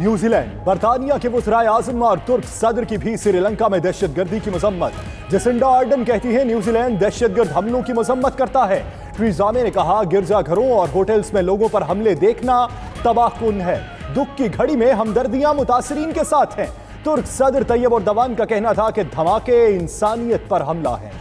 New Zealand, बरतानिया के वज़राए आज़म और तुर्क सदर की भी श्रीलंका में दहशतगर्दी की मजम्मत। जसिंडा आर्डन कहती है न्यूजीलैंड दहशतगर्द हमलों की मजम्मत करता है। थेरेसा मे ने कहा गिरजाघरों और होटल्स में लोगों पर हमले देखना तबाहकुन है। दुख की घड़ी में हमदर्दियां मुतासरीन के साथ हैं। तुर्क सदर तैयब एर्दोगान का कहना था कि धमाके इंसानियत पर हमला है।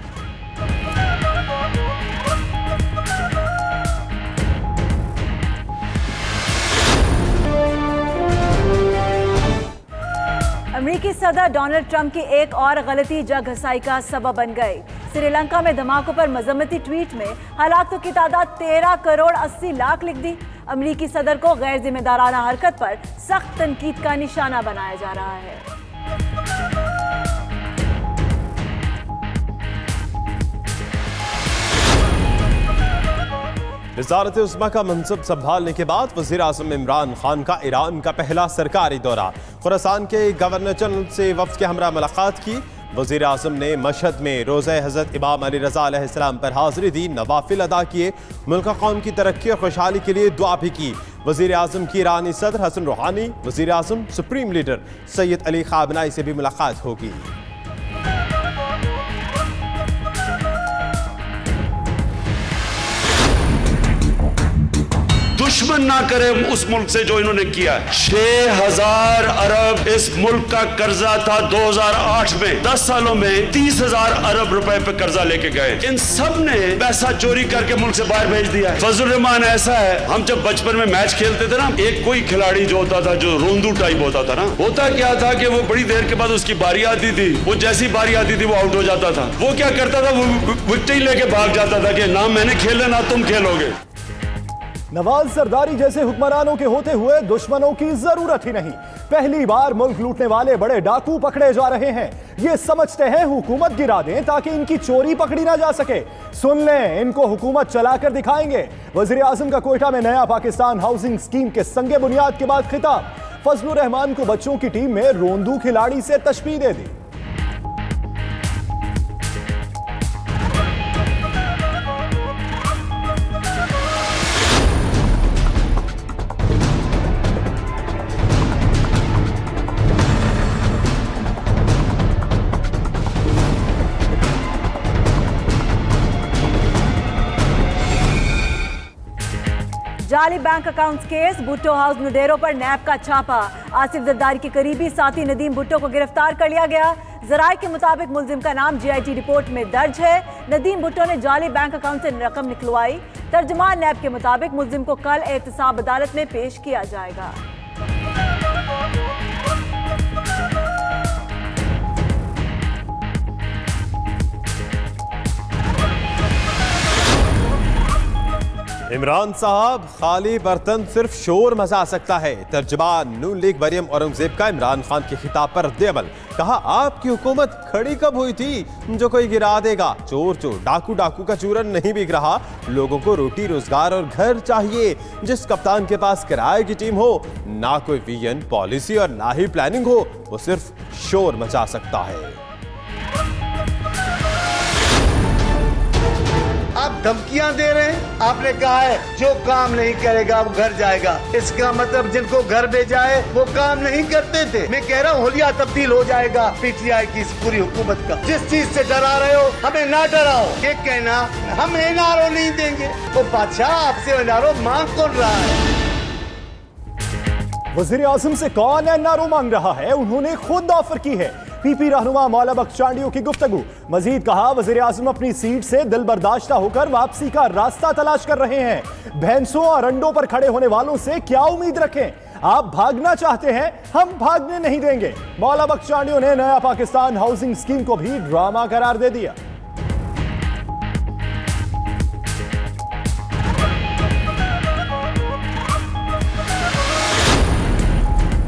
अमेरिकी सदर डोनाल्ड ट्रंप की एक और गलती जग घसाई का सबब बन गई। श्रीलंका में धमाकों पर मजम्मती ट्वीट में हलाकों की तादाद 13 करोड़ 80 लाख लिख दी। अमेरिकी सदर को गैर जिम्मेदाराना हरकत पर सख्त तनकीद का निशाना बनाया जा रहा है। वज़ारत उस्मा का मनसब संभालने के बाद वज़ीर आज़म इमरान खान का ईरान का पहला सरकारी दौरा। खुरासान के गवर्नर जनरल से वफ़द के हमरा मुलाकात की। वज़ीर आज़म ने मशहद में रोज़े हज़रत इमाम अली रज़ा अलैहिस्सलाम पर हाज़िरी दी, नवाफिल अदा किए, मुल्क कौम की तरक्की और खुशहाली के लिए दुआ भी की। वज़ीर आज़म की ईरानी सदर हसन रूहानी, वज़ीर आज़म supreme leader Sayyid Ali Khamenei से भी मुलाकात होगी। दुश्मन ना करे उस मुल्क से जो इन्होंने किया। 6000 अरब इस मुल्क का कर्जा था 2008 में। 10 सालों में 30,000 अरब रुपए पे कर्जा लेके गए। इन सब ने पैसा चोरी करके मुल्क से बाहर भेज दिया है। फजल रहमान ऐसा है, हम जब बचपन में मैच खेलते थे ना, एक कोई खिलाड़ी जो होता था जो रोंदू टाइप होता था ना, होता क्या था कि वो बड़ी देर के बाद उसकी बारी आती थी, वो जैसी बारी आती थी वो आउट हो जाता था। वो क्या करता था, वो विकेट लेके भाग जाता था कि ना मैंने खेला ना तुम खेलोगे। नवाज सरदारी जैसे हुक्मरानों के होते हुए दुश्मनों की जरूरत ही नहीं। पहली बार मुल्क लूटने वाले बड़े डाकू पकड़े जा रहे हैं। ये समझते हैं हुकूमत गिरा दें ताकि इनकी चोरी पकड़ी ना जा सके। सुन लें, इनको हुकूमत चलाकर दिखाएंगे। वजीर आजम का कोयटा में नया पाकिस्तान हाउसिंग स्कीम के संगे बुनियाद के बाद खिताब। फजलुर रहमान को बच्चों की टीम में रोंदू खिलाड़ी से तशबीह दे दी। जाली bank accounts case, Bhutto house लुटेरों पर नैब का छापा। आसिफ जरदारी के करीबी साथी नदीम भुट्टो को गिरफ्तार कर लिया गया। जराये के मुताबिक मुलजिम का नाम GIT रिपोर्ट में दर्ज है। नदीम भुट्टो ने जाली बैंक अकाउंट से रकम निकलवाई। तर्जुमान नैब के मुताबिक मुलजिम को कल एहतसाब अदालत में पेश किया जाएगा। इमरान साहब, खाली बर्तन सिर्फ शोर मचा सकता है। तर्जुमान नून लीग मरियम औरंगजेब का इमरान खान के खिताब पर रद्द-ए-अमल। कहा, आपकी हुकूमत खड़ी कब हुई थी जो कोई गिरा देगा। चोर चोर, डाकू डाकू का चूरन नहीं बिक रहा। लोगों को रोटी रोजगार और घर चाहिए। जिस कप्तान के पास किराए की टीम हो, ना कोई विजन पॉलिसी और ना ही प्लानिंग हो, वो सिर्फ शोर मचा सकता है। आप धमकियां दे रहे हैं। आपने कहा है जो काम नहीं करेगा वो घर जाएगा। इसका मतलब जिनको घर भेजा है वो काम नहीं करते थे। मैं कह रहा हूँ होलिया तब्दील हो जाएगा PTI की इस पूरी हुकूमत का। जिस चीज से डरा रहे हो हमें ना डराओ। ये कहना हम एनआरओ नहीं देंगे, तो बादशाह आपसे एनआरओ मांग कौन रहा है? वजीर आजम से कौन एनआरओ मांग रहा है? उन्होंने खुद ऑफर की है। PP रहनुमा मौला बख्श चांडियों की गुफ्तगू। मजीद कहा, वजीर आजम अपनी सीट से दिल बर्दाश्ता होकर वापसी का रास्ता तलाश कर रहे हैं। भैंसों और अंडों पर खड़े होने वालों से क्या उम्मीद रखें? आप भागना चाहते हैं, हम भागने नहीं देंगे। मौला बख्श चांडियों ने नया पाकिस्तान हाउसिंग स्कीम को भी ड्रामा करार दे दिया।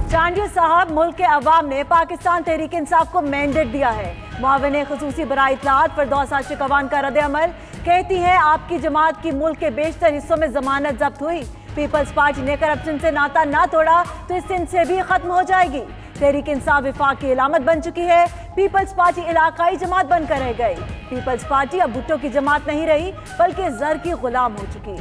चांडियो साहब, मुल्क के अवाम ने पाकिस्तान तहरीक इंसाफ को मैंडेट दिया है। मुआविन खुसूसी बराए इत्तलात फिरदौस आशिक अवान का रद्द-ए-अमल। कहती है, आपकी जमात की मुल्क के बेशतर हिस्सों में जमानत जब्त हुई। पीपल्स पार्टी ने करप्शन से नाता ना तोड़ा तो इस सिंध से भी खत्म हो जाएगी। तहरीक इंसाफ विफाक की इलामत बन चुकी है। पीपल्स पार्टी इलाकाई जमात बनकर रह गई। पीपल्स पार्टी अब भुट्टो की जमात नहीं रही बल्कि जर की गुलाम हो चुकी।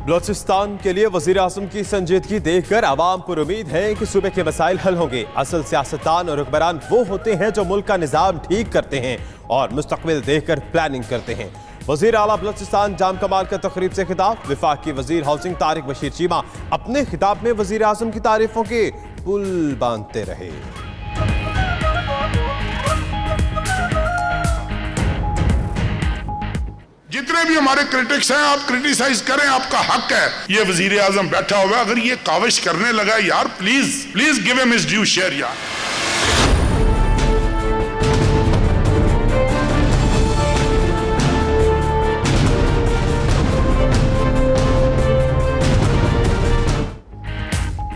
बलूचिस्तान के लिए वजीर आजम की संजीदगी देखकर आवाम पर उम्मीद है कि सूबे के मसाइल हल होंगे। असल सियासतदान और हुक्मरान वो होते हैं जो मुल्क का निज़ाम ठीक करते हैं और मुस्तकबिल देखकर प्लानिंग करते हैं। वजीर आला बलूचिस्तान जाम कमाल का तकरीब से खिताब। वफाक की वजीर हाउसिंग तारिक बशीर चीमा अपने खिताब में वजीर आजम की तारीफों के पुल बांधते रहे। जितने भी हमारे क्रिटिक्स हैं, आप क्रिटिसाइज करें, आपका हक है। ये वजीर आजम बैठा हुआ है, अगर ये काविश करने लगा यार, please please give him his due share यार।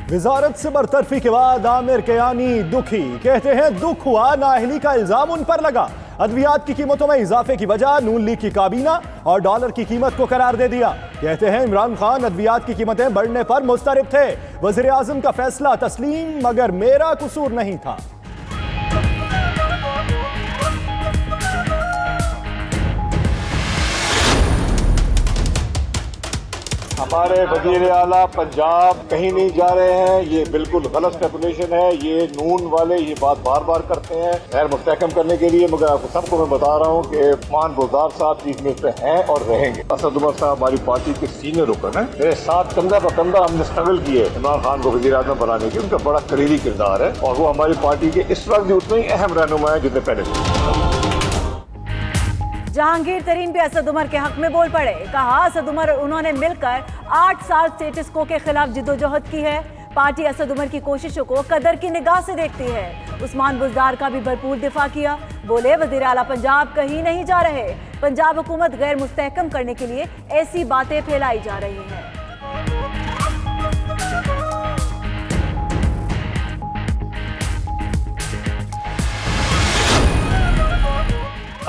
वजारत से बरतरफी के बाद आमिर कयानी दुखी, कहते हैं दुख हुआ, नाअहली का इल्जाम उन पर लगा। अद्वियात की कीमतों में इजाफे की वजह नून लीग की काबीना और डॉलर की कीमत को करार दे दिया। कहते हैं इमरान खान अद्वियात की कीमतें बढ़ने पर मुस्तरब थे। वजीर आजम का फैसला तस्लीम, मगर मेरा कसूर नहीं था। हमारे वजीर आला पंजाब कहीं नहीं जा रहे हैं, ये बिल्कुल गलत स्पेकुलेशन है। ये नून वाले ये बात बार बार करते हैं खैर मुस्तहकम करने के लिए, मगर आपको सबको मैं बता रहा हूँ कि मान गुलजार साहब चीफ मिनिस्टर हैं और रहेंगे। असद उमर साहब हमारी पार्टी के सीनियर रुकन है, मेरे साथ कंधा पर कंधा हमने स्ट्रगल किए इमरान खान को वजीर आजम बनाने की। उनका बड़ा करीबी किरदार है और वो हमारी पार्टी के इस वक्त भी उतने ही अहम रहनुमा है जितने पहले थे। जहांगीर तरीन भी असद उमर के हक में बोल पड़े। कहा असद उमर उन्होंने मिलकर 8 साल स्टेटस को के खिलाफ जिद्दोजहद की है। पार्टी असद उमर की कोशिशों को कदर की निगाह से देखती है। उस्मान बुज़दार का भी भरपूर दिफा किया। बोले वज़ीर आला पंजाब कहीं नहीं जा रहे, पंजाब हुकूमत गैर मुस्तहकम करने के लिए ऐसी बातें फैलाई जा रही हैं।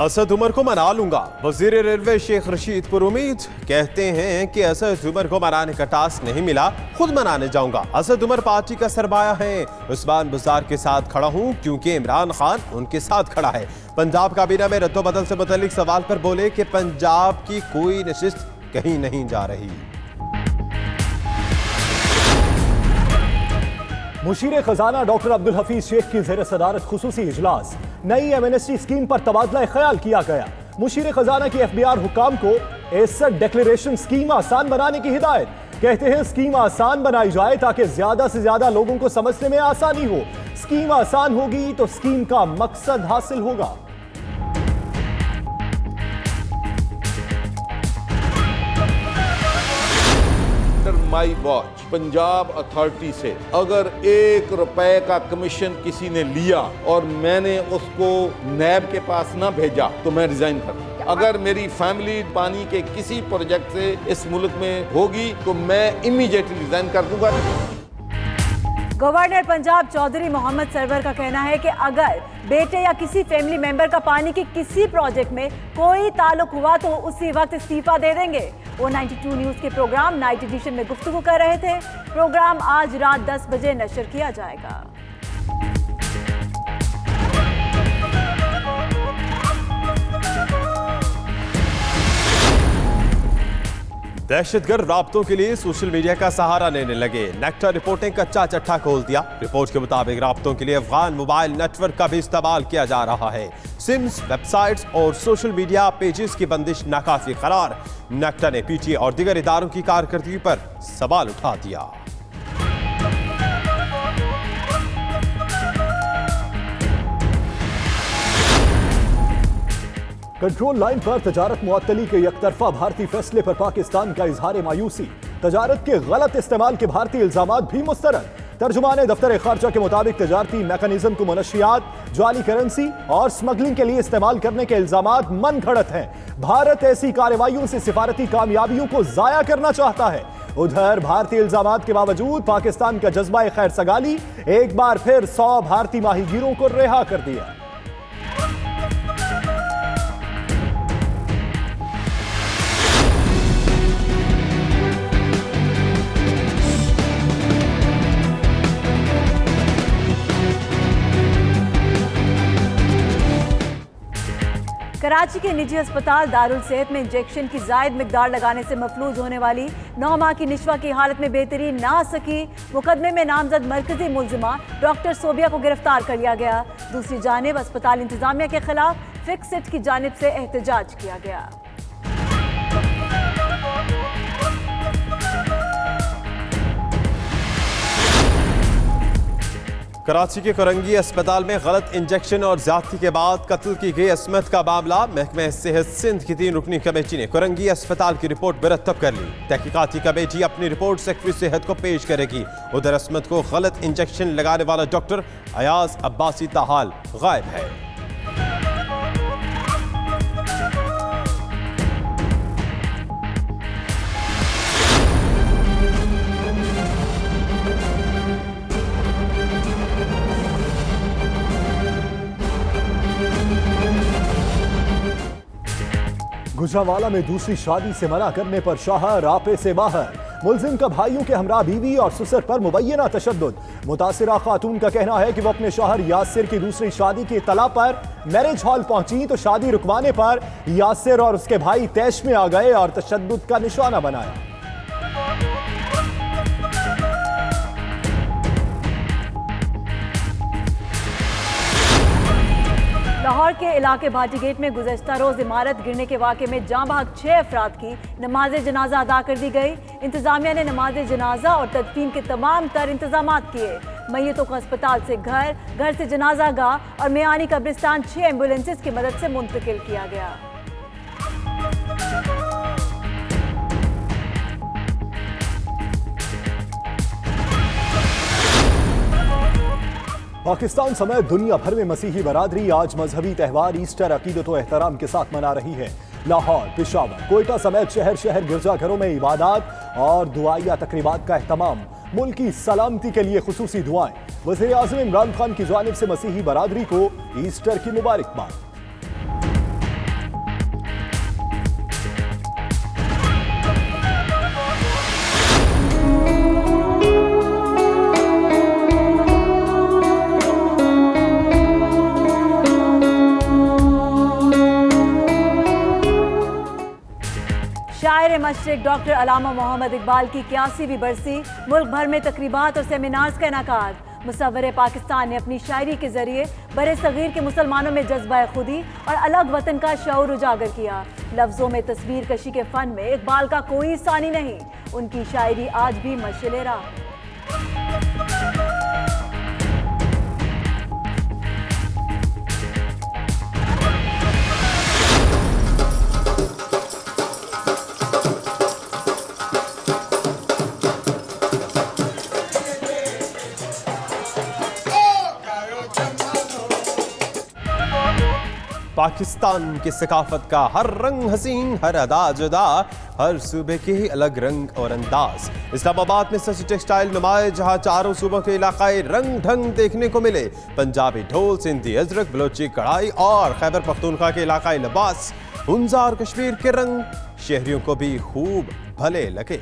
असद उमर को मना लूंगा, वजीर रेलवे शेख रशीद पर उम्मीद। कहते हैं कि असद उमर को मनाने का टास्क नहीं मिला, खुद मनाने जाऊंगा। असद उमर पार्टी का सरमाया है, उस्मान बुज़दार के साथ खड़ा हूं क्योंकि इमरान खान उनके साथ खड़ा है। पंजाब काबीना में रद्दोबदल से मुतालिक सवाल पर बोले कि पंजाब की कोई नशिस्त कहीं नहीं जा रही। मुशीर खजाना डॉक्टर अब्दुल हफीज शेख की ज़ेर सदारत खुसूसी इजलास। नई एमएनएसटी स्कीम पर तबादला ख्याल किया गया। मुशीर खजाना की एफबीआर हुकाम को एसेट डिक्लेरेशन स्कीम आसान बनाने की हिदायत। कहते हैं स्कीम आसान बनाई जाए ताकि ज्यादा से ज्यादा लोगों को समझने में आसानी हो। स्कीम आसान होगी तो स्कीम का मकसद हासिल होगा। माई वॉच पंजाब अथॉरिटी से अगर 1 रुपए का कमीशन किसी ने लिया और मैंने उसको नैब के पास ना भेजा तो मैं रिजाइन कर दूं। अगर मेरी फैमिली पानी के किसी प्रोजेक्ट से इस मुल्क में होगी तो मैं इमीडिएटली रिजाइन कर दूंगा। गवर्नर पंजाब चौधरी मोहम्मद सरवर का कहना है कि अगर बेटे या किसी फैमिली मेंबर का पानी की किसी प्रोजेक्ट में कोई ताल्लुक हुआ तो उसी वक्त इस्तीफा दे देंगे। वो 92 न्यूज के प्रोग्राम नाइट एडिशन में गुफ्तगू कर रहे थे। प्रोग्राम आज रात 10 बजे नशर किया जाएगा। दहशतगर्द राब्तों के लिए सोशल मीडिया का सहारा लेने लगे। नेक्टा रिपोर्टिंग कच्चा चट्टा खोल दिया। रिपोर्ट के मुताबिक राब्तों के लिए अफगान मोबाइल नेटवर्क का भी इस्तेमाल किया जा रहा है। सिम्स, वेबसाइट्स और सोशल मीडिया पेजेस की बंदिश नाकाफी करार। नेक्टा ने पीटीए और दीगर इदारों की कारकर्दगी पर सवाल उठा दिया। कंट्रोल लाइन पर तजारत मुअत्तली के एकतरफा भारतीय फैसले पर पाकिस्तान का इजहार मायूसी। तजारत के गलत इस्तेमाल के भारतीय इल्जामात भी मुस्तरद। तर्जुमान दफ्तर खारजा के मुताबिक तजारती मैकेनिज्म को मनशियात, जाली करेंसी और स्मगलिंग के लिए इस्तेमाल करने के इल्जामात मन घड़त हैं। भारत ऐसी कार्रवाइयों से सिफारती कामयाबियों को जाया करना चाहता है। उधर भारतीय इल्जामात के बावजूद पाकिस्तान का जज्बा खैर सगाली एक बार फिर 100 भारतीय माहीगीरों को रिहा कर दिया। कराची के निजी अस्पताल दारुल सेहत में इंजेक्शन की जायद मिकदार लगाने से मफलूज होने वाली 9 माह की निशवा की हालत में बेहतरी ना आ सकी। मुकदमे में नामजद मरकजी मुलजिमा डॉक्टर सोबिया को गिरफ्तार कर लिया गया। दूसरी जानिब अस्पताल इंतजामिया के खिलाफ फिक्सिट की जानिब से एहतजाज किया गया। कराची के कोरंगी अस्पताल में गलत इंजेक्शन और ज्यादती के बाद कत्ल की गई असमत का मामला महकमे सेहत सिंध की 3 रुकनी कमेटी ने कोरंगी अस्पताल की रिपोर्ट मुरतब कर ली। तहकीकाती कमेटी अपनी रिपोर्ट सेक्रेटरी सेहत को पेश करेगी। उधर असमत को गलत इंजेक्शन लगाने वाला डॉक्टर अयाज अब्बासी ताहाल गायब है। गुजरांवाला में दूसरी शादी से मना करने पर शौहर आपे से बाहर। मुलजिम का भाइयों के हमरा बीवी और ससुर पर मुबैना तशद्दुद। मुतासिरा खातून का कहना है कि वो अपने शौहर यासिर की दूसरी शादी की इत्तला पर मैरिज हॉल पहुंची तो शादी रुकवाने पर यासिर और उसके भाई तैश में आ गए और तशद्दुद का निशाना बनाया। लाहौर के इलाके भाटी गेट में गुज़श्ता रोज इमारत गिरने के वाक़े में जाँ बहक 6 अफराद की नमाज जनाजा अदा कर दी गई। इंतजामिया ने नमाज जनाजा और तदफीन के तमाम तर इंतजाम किए। मैयतों को अस्पताल से घर से जनाजा गाह और मियानी कब्रिस्तान 6 एम्बुलेंसेज की मदद से मुंतकिल किया गया। पाकिस्तान समेत दुनिया भर में मसीही बरादरी आज मजहबी त्यौहार ईस्टर अकीदत व एहतराम के साथ मना रही है। लाहौर, पेशावर, कोयटा समेत शहर शहर गिरजाघरों में इबादत और दुआया तकरीबात का एहतमाम। मुल्क की सलामती के लिए खुसूसी दुआएं। वज़ीर आज़म इमरान खान की जानिब से मसीही बरादरी को ईस्टर की मुबारकबाद। शायर मशरिक डॉक्टर अलामा मोहम्मद इकबाल की 81वीं बरसी। मुल्क भर में तकरीबात और सेमिनार्स का इनेकाद। मुसव्विर पाकिस्तान ने अपनी शायरी के जरिए बरे सगीर के मुसलमानों में जज्बा खुदी और अलग वतन का शऊर उजागर किया। लफ्जों में तस्वीर कशी के फन में इकबाल का कोई सानी नहीं। उनकी शायरी आज भी मशअले राह है। पाकिस्तान की सकाफत का हर रंग हसीन, हर अदा जुदा, हर सूबे के ही अलग रंग और अंदाज। इस्लामाबाद में सच टेक्सटाइल नुमाइश, जहां चारों सूबों के इलाकाई रंग ढंग देखने को मिले। पंजाबी ढोल, सिंधी अजरक, बलोची कढ़ाई और खैबर पख्तूनख्वा के इलाकाई लिबास, हुंजा और कश्मीर के रंग शहरियों को भी खूब भले लगे।